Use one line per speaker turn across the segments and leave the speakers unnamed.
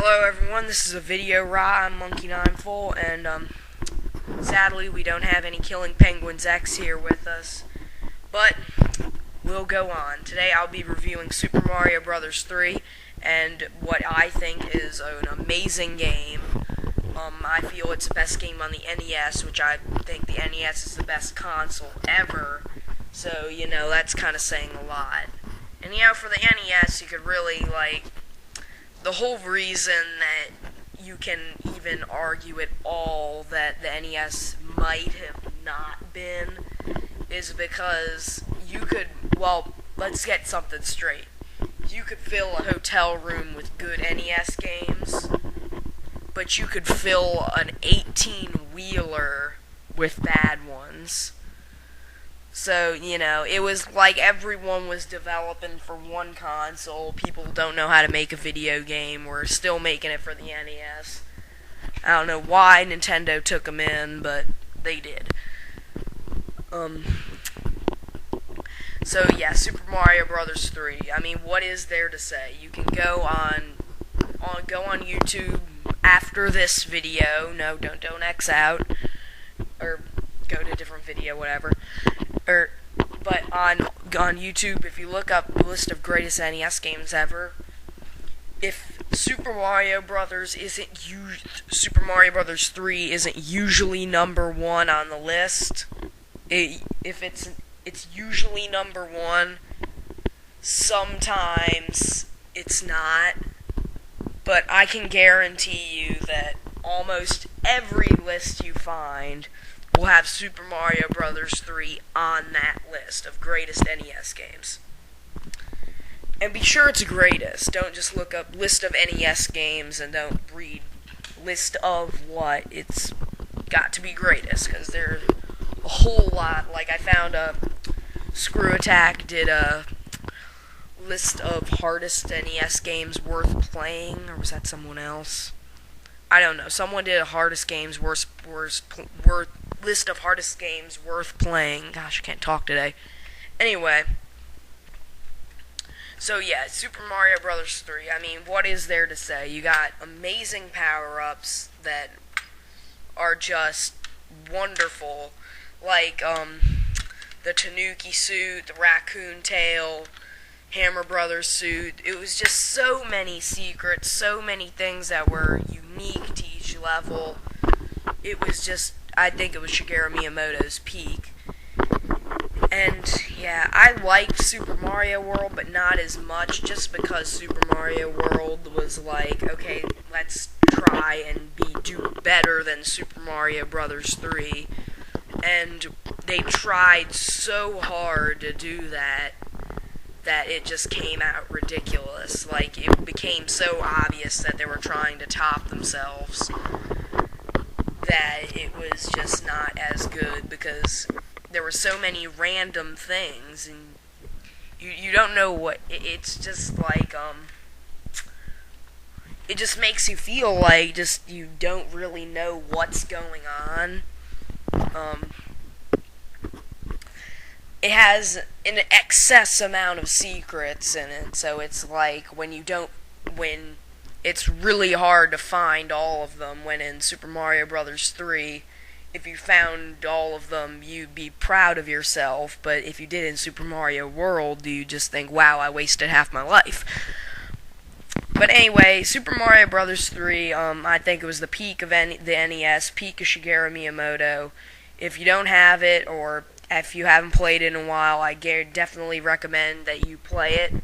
Hello everyone, this is a video raw. I'm Monkey9Full, and sadly we don't have any Killing Penguins X here with us, but we'll go on. Today I'll be reviewing Super Mario Bros. 3, and what I think is an amazing game. I feel it's the best game on the NES, which I think the NES is the best console ever, so, you know, that's kind of saying a lot. And, you know, for the NES, you could really, the whole reason that you can even argue at all that the NES might have not been is because you could, well, let's get something straight. You could fill a hotel room with good NES games, but you could fill an 18-wheeler with bad ones. So, you know, it was like everyone was developing for one console. People don't know how to make a video game. We're still making it for the NES. I don't know why Nintendo took them in, but they did. So yeah, Super Mario Bros. 3. I mean, what is there to say? You can go on YouTube after this video. No, don't X out. Or go to a different video, whatever. But on YouTube, if you look up the list of greatest NES games ever, if Super Mario Brothers 3 isn't usually number 1 on the list, if it's usually number 1, sometimes it's not, but I can guarantee you that almost every list you find will have Super Mario Bros. 3 on that list of greatest NES games. And be sure it's greatest. Don't just look up list of NES games and don't read list of what. It's got to be greatest, because there's a whole lot. Like, I found Screw Attack did a list of hardest NES games worth playing, or was that someone else? I don't know. Someone did a hardest games list of hardest games worth playing. Gosh, I can't talk today. Anyway, so yeah, Super Mario Bros. 3. I mean, what is there to say? You got amazing power-ups that are just wonderful, like the Tanuki suit, the raccoon tail, Hammer Brothers suit. It was just so many secrets, so many things that were unique to each level. It was just, I think it was Shigeru Miyamoto's peak. And yeah, I liked Super Mario World, but not as much, just because Super Mario World was like, okay, let's try and do better than Super Mario Bros. 3. And they tried so hard to do that it just came out ridiculous. Like, it became so obvious that they were trying to top themselves that it was just not as good, because there were so many random things, and you don't know what, it's just like, it just makes you feel like you don't really know what's going on. It has an excess amount of secrets in it, so it's like when it's really hard to find all of them, when in Super Mario Bros. 3, if you found all of them, you'd be proud of yourself, but if you did in Super Mario World, you just think, wow, I wasted half my life. But anyway, Super Mario Bros. 3, I think it was the peak of the NES, peak of Shigeru Miyamoto. If you don't have it, or if you haven't played it in a while, I definitely recommend that you play it.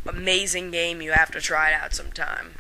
Amazing game, you have to try it out sometime.